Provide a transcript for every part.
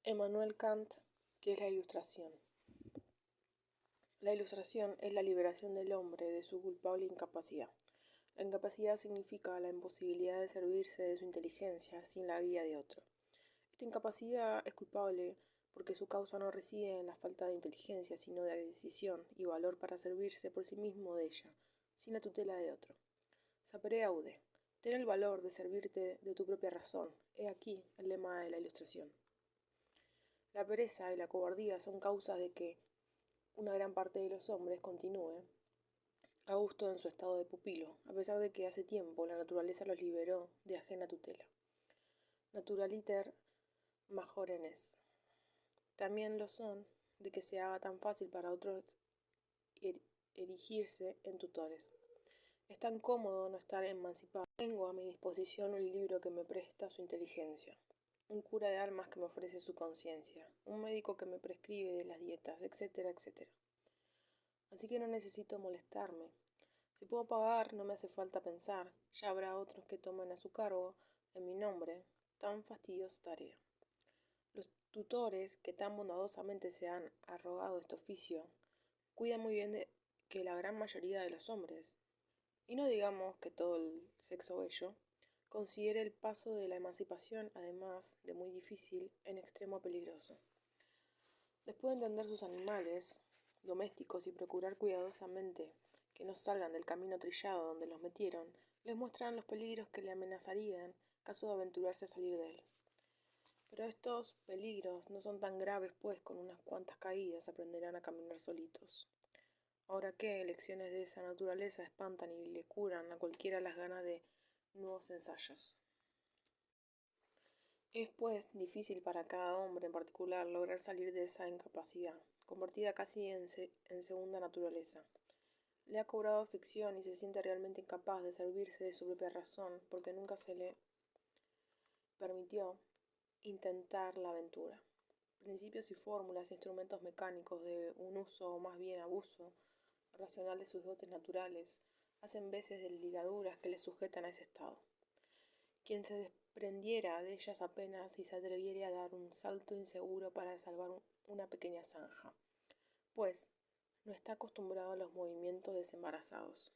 Immanuel Kant, ¿qué es la ilustración? La ilustración es la liberación del hombre de su culpable incapacidad. La incapacidad significa la imposibilidad de servirse de su inteligencia sin la guía de otro. Esta incapacidad es culpable porque su causa no reside en la falta de inteligencia, sino de decisión y valor para servirse por sí mismo de ella, sin la tutela de otro. Sapere aude, ten el valor de servirte de tu propia razón. He aquí el lema de la ilustración. La pereza y la cobardía son causas de que una gran parte de los hombres continúe a gusto en su estado de pupilo, a pesar de que hace tiempo la naturaleza los liberó de ajena tutela. Naturaliter majoren es. También lo son de que se haga tan fácil para otros erigirse en tutores. Es tan cómodo no estar emancipado. Tengo a mi disposición un libro que me presta su inteligencia, un cura de almas que me ofrece su conciencia, un médico que me prescribe de las dietas, etcétera, etcétera. Así que no necesito molestarme. Si puedo pagar, no me hace falta pensar. Ya habrá otros que tomen a su cargo, en mi nombre, tan fastidiosa tarea. Los tutores que tan bondadosamente se han arrogado este oficio, cuidan muy bien de que la gran mayoría de los hombres, y no digamos que todo el sexo bello, considere el paso de la emancipación, además de muy difícil, en extremo peligroso. Después de entender sus animales domésticos y procurar cuidadosamente que no salgan del camino trillado donde los metieron, les muestran los peligros que le amenazarían caso de aventurarse a salir de él. Pero estos peligros no son tan graves, pues con unas cuantas caídas aprenderán a caminar solitos. Ahora que lecciones de esa naturaleza espantan y le curan a cualquiera las ganas de nuevos ensayos. Es, pues, difícil para cada hombre en particular lograr salir de esa incapacidad, convertida casi en segunda naturaleza. Le ha cobrado ficción y se siente realmente incapaz de servirse de su propia razón porque nunca se le permitió intentar la aventura. Principios y fórmulas, instrumentos mecánicos de un uso o más bien abuso racional de sus dotes naturales, hacen veces de ligaduras que le sujetan a ese estado. Quien se desprendiera de ellas apenas si se atreviera a dar un salto inseguro para salvar una pequeña zanja, pues no está acostumbrado a los movimientos desembarazados.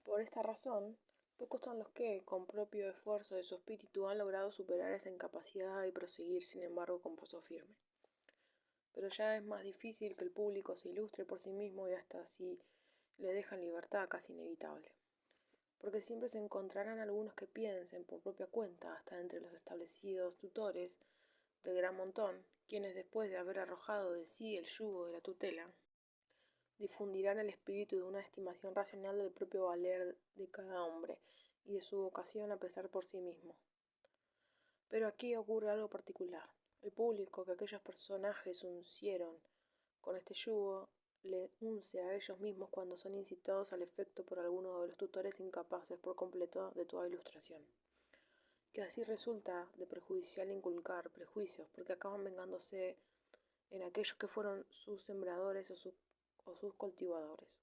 Por esta razón, pocos son los que, con propio esfuerzo de su espíritu, han logrado superar esa incapacidad y proseguir, sin embargo, con paso firme. Pero ya es más difícil que el público se ilustre por sí mismo y hasta si le dejan libertad, casi inevitable. Porque siempre se encontrarán algunos que piensen por propia cuenta, hasta entre los establecidos tutores del gran montón, quienes después de haber arrojado de sí el yugo de la tutela, difundirán el espíritu de una estimación racional del propio valer de cada hombre y de su vocación a pensar por sí mismo. Pero aquí ocurre algo particular. El público que aquellos personajes uncieron con este yugo le unce a ellos mismos cuando son incitados al efecto por alguno de los tutores incapaces por completo de toda ilustración. Que así resulta de perjudicial inculcar prejuicios, porque acaban vengándose en aquellos que fueron sus sembradores o sus cultivadores.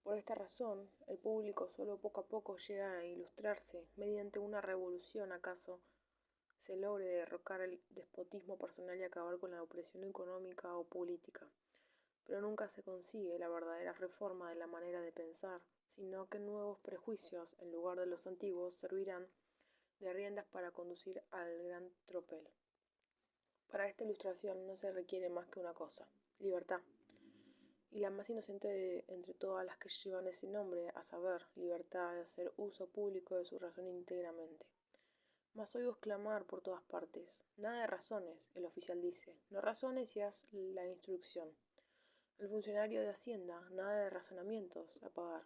Por esta razón, el público solo poco a poco llega a ilustrarse mediante una revolución, acaso se logre derrocar el despotismo personal y acabar con la opresión económica o política. Pero nunca se consigue la verdadera reforma de la manera de pensar, sino que nuevos prejuicios, en lugar de los antiguos, servirán de riendas para conducir al gran tropel. Para esta ilustración no se requiere más que una cosa: libertad. Y la más inocente entre todas las que llevan ese nombre, a saber, libertad de hacer uso público de su razón íntegramente. Mas oigo exclamar por todas partes: nada de razones, el oficial dice, no razones y haz la instrucción. El funcionario de Hacienda: nada de razonamientos, a pagar.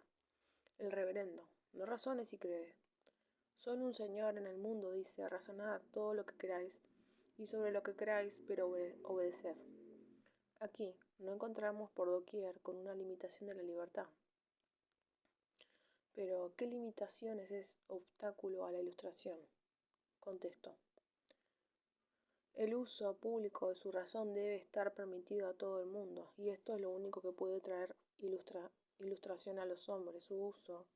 El reverendo: no razones y cree. Solo un señor en el mundo dice: razonad todo lo que queráis, y sobre lo que queráis, pero obedeced. Aquí no encontramos por doquier con una limitación de la libertad. Pero, ¿qué limitaciones es obstáculo a la ilustración? Contesto. El uso público de su razón debe estar permitido a todo el mundo, y esto es lo único que puede traer ilustración a los hombres. Su uso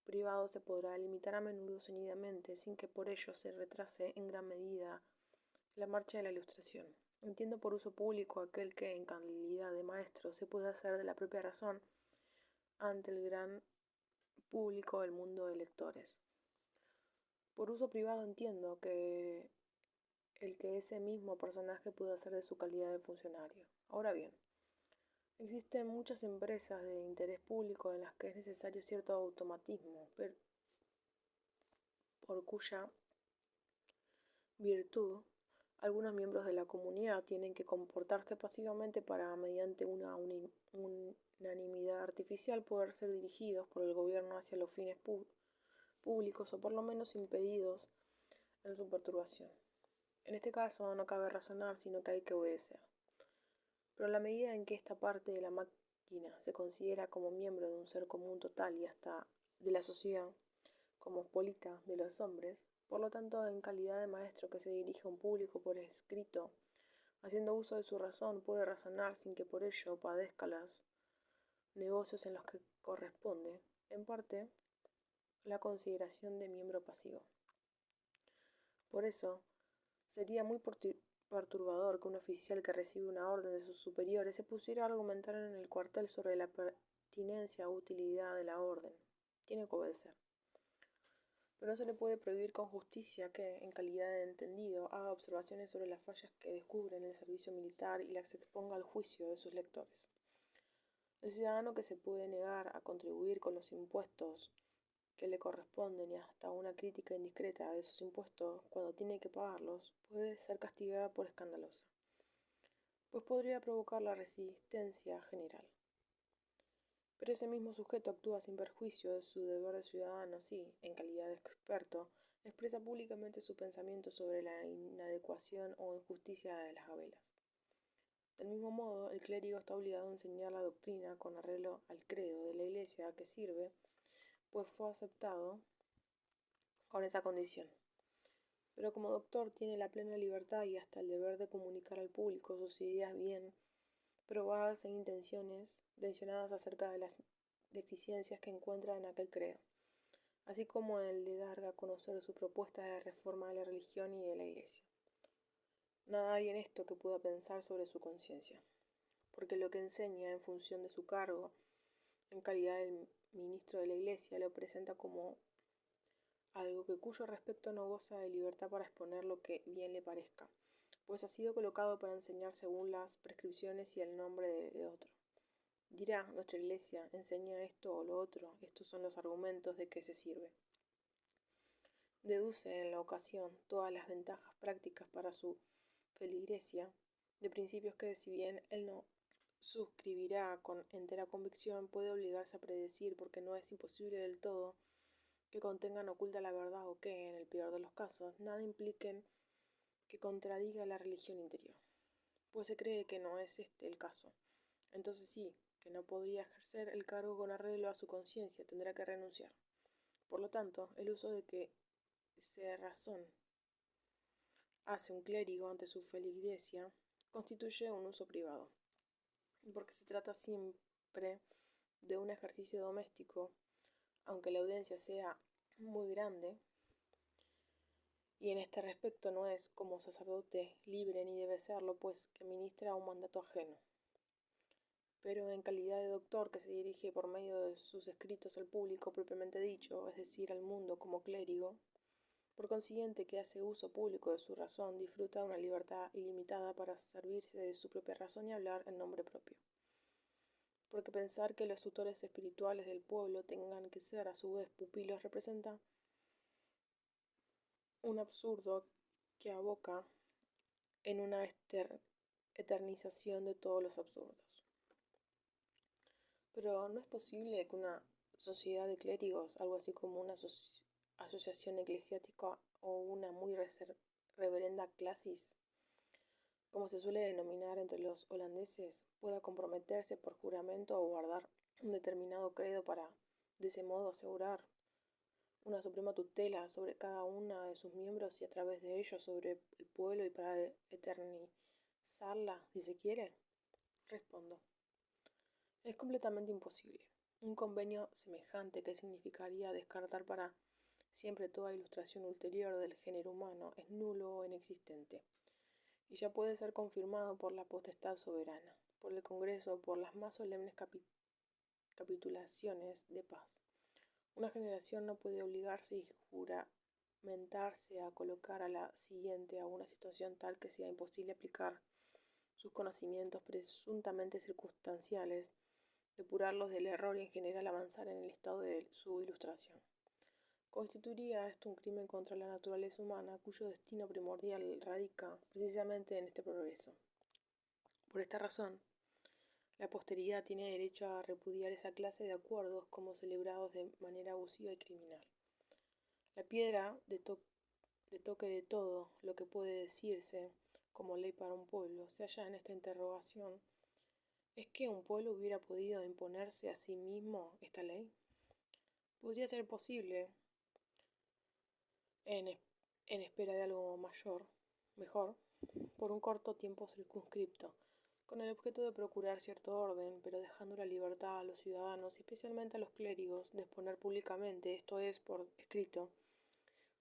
privado se podrá limitar a menudo ceñidamente, sin que por ello se retrase en gran medida La marcha de la ilustración. Entiendo por uso público aquel que, en calidad de maestro, se puede hacer de la propia razón ante el gran público del mundo de lectores. Por uso privado entiendo que el que ese mismo personaje puede hacer de su calidad de funcionario. Ahora bien, existen muchas empresas de interés público en las que es necesario cierto automatismo, por cuya virtud algunos miembros de la comunidad tienen que comportarse pasivamente para, mediante una unanimidad artificial, poder ser dirigidos por el gobierno hacia los fines públicos o por lo menos impedidos en su perturbación. En este caso no cabe razonar, sino que hay que obedecer. Pero en la medida en que esta parte de la máquina se considera como miembro de un ser común total y hasta de la sociedad, cosmopolita de los hombres, por lo tanto, en calidad de maestro que se dirige a un público por escrito, haciendo uso de su razón, puede razonar sin que por ello padezca los negocios en los que corresponde, en parte, la consideración de miembro pasivo. Por eso, sería muy perturbador que un oficial que recibe una orden de sus superiores se pusiera a argumentar en el cuartel sobre la pertinencia o utilidad de la orden. Tiene que obedecer. Pero no se le puede prohibir con justicia que, en calidad de entendido, haga observaciones sobre las fallas que descubre en el servicio militar y las exponga al juicio de sus lectores. El ciudadano que se puede negar a contribuir con los impuestos que le corresponden y hasta una crítica indiscreta de esos impuestos cuando tiene que pagarlos, puede ser castigada por escandalosa, pues podría provocar la resistencia general. Pero ese mismo sujeto actúa sin perjuicio de su deber de ciudadano si, en calidad de experto, expresa públicamente su pensamiento sobre la inadecuación o injusticia de las gabelas. Del mismo modo, el clérigo está obligado a enseñar la doctrina con arreglo al credo de la Iglesia a que sirve, pues fue aceptado con esa condición. Pero como doctor tiene la plena libertad y hasta el deber de comunicar al público sus ideas bien probadas e intencionadas acerca de las deficiencias que encuentra en aquel credo, así como el de dar a conocer su propuesta de reforma de la religión y de la Iglesia. Nada hay en esto que pueda pensar sobre su conciencia, porque lo que enseña en función de su cargo, en calidad de ministro de la Iglesia, lo presenta como algo que cuyo respecto no goza de libertad para exponer lo que bien le parezca, pues ha sido colocado para enseñar según las prescripciones y el nombre de otro. Dirá, nuestra Iglesia enseña esto o lo otro, estos son los argumentos de que se sirve. Deduce en la ocasión todas las ventajas prácticas para su feligresía, de principios que, si bien él no suscribirá con entera convicción, puede obligarse a predecir, porque no es imposible del todo que contengan oculta la verdad o que, en el peor de los casos, nada impliquen que contradiga la religión interior, pues se cree que no es este el caso. Entonces sí, que no podría ejercer el cargo con arreglo a su conciencia, tendrá que renunciar. Por lo tanto, el uso de que se razón hace un clérigo ante su feligresía constituye un uso privado, porque se trata siempre de un ejercicio doméstico, aunque la audiencia sea muy grande, y en este respecto no es, como sacerdote, libre ni debe serlo, pues que ministra un mandato ajeno. Pero en calidad de doctor que se dirige por medio de sus escritos al público propiamente dicho, es decir, al mundo como clérigo, por consiguiente que hace uso público de su razón, disfruta de una libertad ilimitada para servirse de su propia razón y hablar en nombre propio. Porque pensar que los tutores espirituales del pueblo tengan que ser a su vez pupilos representa un absurdo que aboca en una eternización de todos los absurdos. Pero ¿no es posible que una sociedad de clérigos, algo así como una asociación eclesiástica o una muy reverenda clasis, como se suele denominar entre los holandeses, pueda comprometerse por juramento o guardar un determinado credo para, de ese modo, asegurar una suprema tutela sobre cada una de sus miembros y a través de ellos sobre el pueblo y para eternizarla, si se quiere? Respondo. Es completamente imposible. Un convenio semejante, que significaría descartar para siempre toda ilustración ulterior del género humano, es nulo o inexistente. y ya puede ser confirmado por la potestad soberana, por el Congreso, por las más solemnes capitulaciones de paz. Una generación no puede obligarse y juramentarse a colocar a la siguiente a una situación tal que sea imposible aplicar sus conocimientos presuntamente circunstanciales, depurarlos del error y en general avanzar en el estado de su ilustración. Constituiría esto un crimen contra la naturaleza humana, cuyo destino primordial radica precisamente en este progreso. Por esta razón, la posteridad tiene derecho a repudiar esa clase de acuerdos como celebrados de manera abusiva y criminal. La piedra de toque de todo lo que puede decirse como ley para un pueblo se halla en esta interrogación: ¿es que un pueblo hubiera podido imponerse a sí mismo esta ley? Podría ser posible, en espera de algo mejor, por un corto tiempo circunscripto, con el objeto de procurar cierto orden, pero dejando la libertad a los ciudadanos y especialmente a los clérigos de exponer públicamente, esto es, por escrito,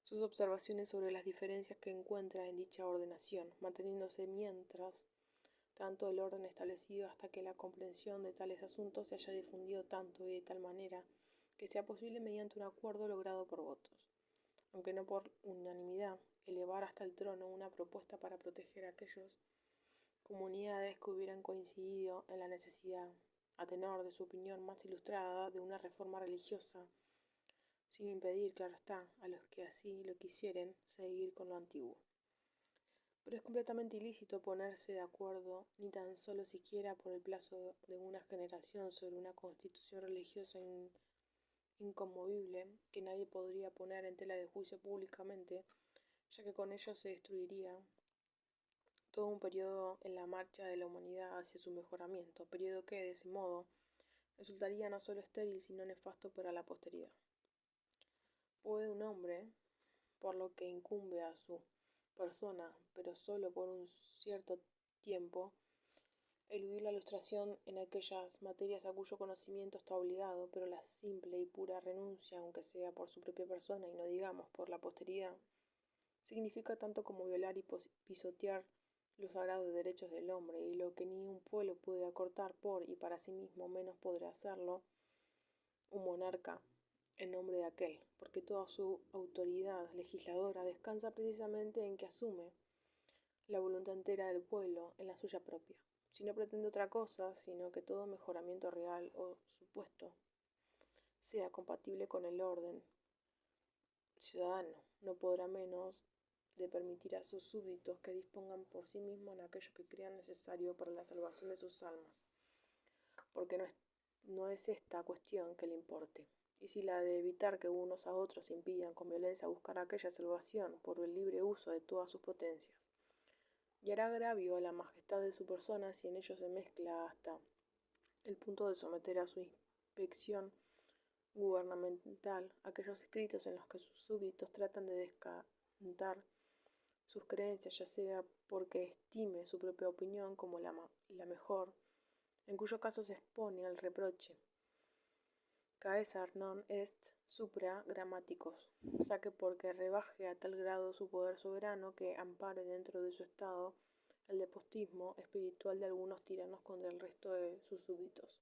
sus observaciones sobre las diferencias que encuentra en dicha ordenación, manteniéndose mientras tanto el orden establecido hasta que la comprensión de tales asuntos se haya difundido tanto y de tal manera que sea posible mediante un acuerdo logrado por votos, aunque no por unanimidad, elevar hasta el trono una propuesta para proteger a aquellas comunidades que hubieran coincidido en la necesidad, a tenor de su opinión más ilustrada, de una reforma religiosa, sin impedir, claro está, a los que así lo quisieren seguir con lo antiguo. Pero es completamente ilícito ponerse de acuerdo, ni tan solo siquiera por el plazo de una generación, sobre una constitución religiosa inconmovible que nadie podría poner en tela de juicio públicamente, ya que con ello se destruiría todo un periodo en la marcha de la humanidad hacia su mejoramiento, periodo que, de ese modo, resultaría no solo estéril, sino nefasto para la posteridad. ¿Puede un hombre, por lo que incumbe a su persona, pero solo por un cierto tiempo, eludir la ilustración en aquellas materias a cuyo conocimiento está obligado, pero la simple y pura renuncia, aunque sea por su propia persona y no digamos por la posteridad, significa tanto como violar y pisotear los sagrados derechos del hombre, y lo que ni un pueblo puede acortar por y para sí mismo, menos podrá hacerlo un monarca en nombre de aquel, porque toda su autoridad legisladora descansa precisamente en que asume la voluntad entera del pueblo en la suya propia, si no pretende otra cosa, sino que todo mejoramiento real o supuesto sea compatible con el orden ciudadano, no podrá menos de permitir a sus súbditos que dispongan por sí mismos en aquello que crean necesario para la salvación de sus almas, porque no es esta cuestión que le importe, y si la de evitar que unos a otros impidan con violencia buscar aquella salvación por el libre uso de todas sus potencias, y hará agravio a la majestad de su persona si en ello se mezcla hasta el punto de someter a su inspección gubernamental aquellos escritos en los que sus súbditos tratan de descantar sus creencias, ya sea porque estime su propia opinión como la mejor, en cuyo caso se expone al reproche Caesar non est supra grammaticos, ya que porque rebaje a tal grado su poder soberano que ampare dentro de su estado el despotismo espiritual de algunos tiranos contra el resto de sus súbditos.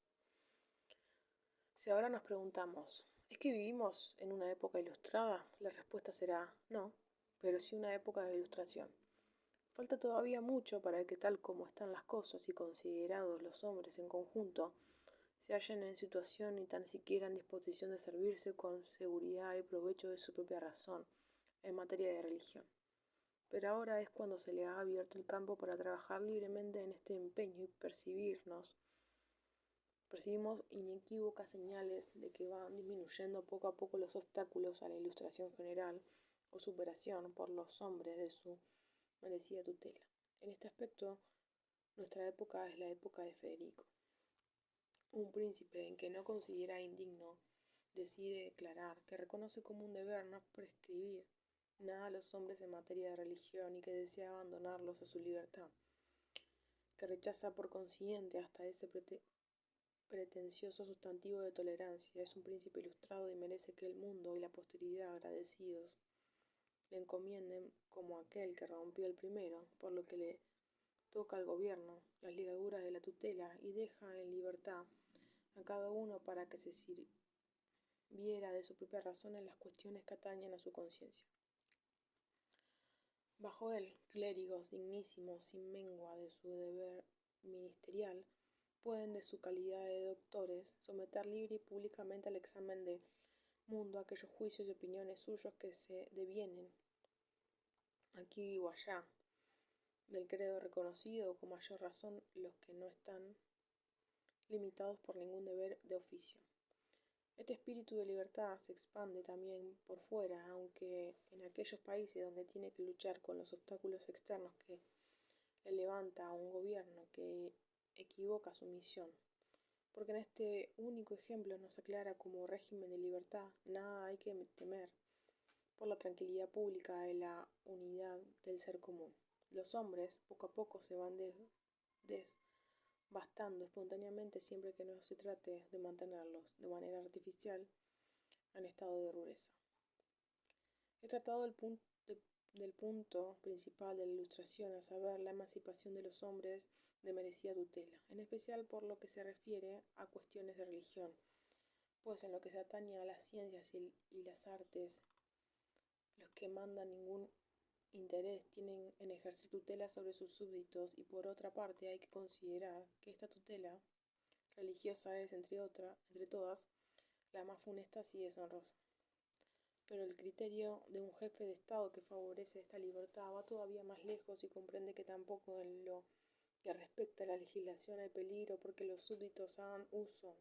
Si ahora nos preguntamos, ¿es que vivimos en una época ilustrada? La respuesta será no, pero sí una época de ilustración. Falta todavía mucho para que, tal como están las cosas y considerados los hombres en conjunto, se hallen en situación ni tan siquiera en disposición de servirse con seguridad y provecho de su propia razón en materia de religión. Pero ahora es cuando se le ha abierto el campo para trabajar libremente en este empeño y percibimos inequívocas señales de que van disminuyendo poco a poco los obstáculos a la ilustración general o superación por los hombres de su merecida tutela. En este aspecto, nuestra época es la época de Federico. Un príncipe en que no considera indigno decide declarar que reconoce como un deber no prescribir nada a los hombres en materia de religión y que desea abandonarlos a su libertad, que rechaza por consiguiente hasta ese pretencioso sustantivo de tolerancia. Es un príncipe ilustrado y merece que el mundo y la posteridad, agradecidos le encomienden como aquel que rompió el primero, por lo que le toca al gobierno las ligaduras de la tutela y deja en libertad a cada uno para que se sirviera de su propia razón en las cuestiones que atañen a su conciencia. Bajo él, clérigos dignísimos, sin mengua de su deber ministerial, pueden, de su calidad de doctores, someter libre y públicamente al examen del mundo aquellos juicios y opiniones suyos que se devienen, aquí o allá, del credo reconocido, o con mayor razón los que no están limitados por ningún deber de oficio. Este espíritu de libertad se expande también por fuera, aunque en aquellos países donde tiene que luchar con los obstáculos externos que le levanta a un gobierno que equivoca su misión, porque en este único ejemplo nos aclara como régimen de libertad nada hay que temer por la tranquilidad pública y la unidad del ser común. Los hombres poco a poco se van desbastando espontáneamente siempre que no se trate de mantenerlos de manera artificial en estado de rudeza. He tratado del punto principal de la ilustración, a saber, la emancipación de los hombres de merecida tutela, en especial por lo que se refiere a cuestiones de religión, pues en lo que se atañe a las ciencias y las artes, los que mandan ningún interés tienen en ejercer tutela sobre sus súbditos, y por otra parte hay que considerar que esta tutela religiosa es, entre todas, la más funesta y deshonrosa. Pero el criterio de un jefe de Estado que favorece esta libertad va todavía más lejos y comprende que tampoco en lo que respecta a la legislación hay peligro porque los súbditos hagan uso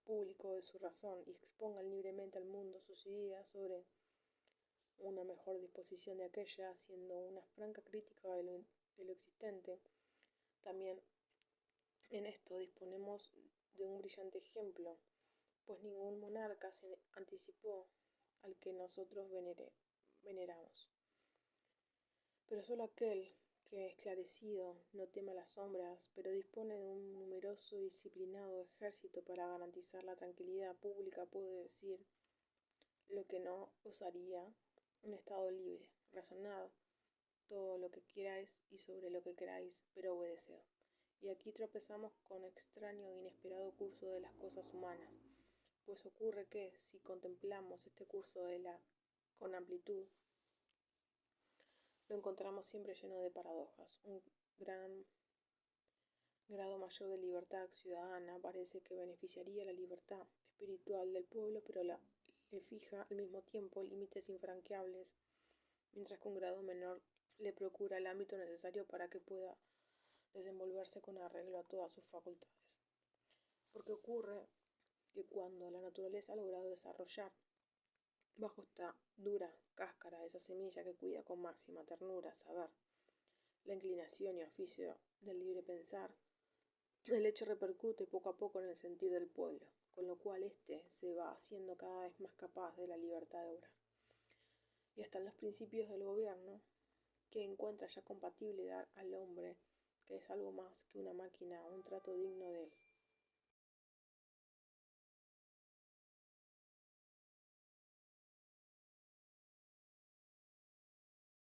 público de su razón y expongan libremente al mundo sus ideas sobre una mejor disposición de aquella, haciendo una franca crítica de lo existente. También en esto disponemos de un brillante ejemplo, pues ningún monarca se anticipó al que nosotros veneramos. Pero solo aquel que, esclarecido, no teme a las sombras, pero dispone de un numeroso y disciplinado ejército para garantizar la tranquilidad pública, puede decir lo que no osaría un estado libre. Razonad todo lo que queráis y sobre lo que queráis, pero obedeced. Y aquí tropezamos con extraño e inesperado curso de las cosas humanas, pues ocurre que, si contemplamos este curso con amplitud, lo encontramos siempre lleno de paradojas. Un gran grado mayor de libertad ciudadana parece que beneficiaría la libertad espiritual del pueblo, pero le fija al mismo tiempo límites infranqueables, mientras que un grado menor le procura el ámbito necesario para que pueda desenvolverse con arreglo a todas sus facultades. Porque ocurre que cuando la naturaleza ha logrado desarrollar bajo esta dura cáscara esa semilla que cuida con máxima ternura, saber, la inclinación y oficio del libre pensar, el hecho repercute poco a poco en el sentir del pueblo, con lo cual éste se va haciendo cada vez más capaz de la libertad de obrar. Y hasta en los principios del gobierno, que encuentra ya compatible dar al hombre, que es algo más que una máquina, un trato digno de él.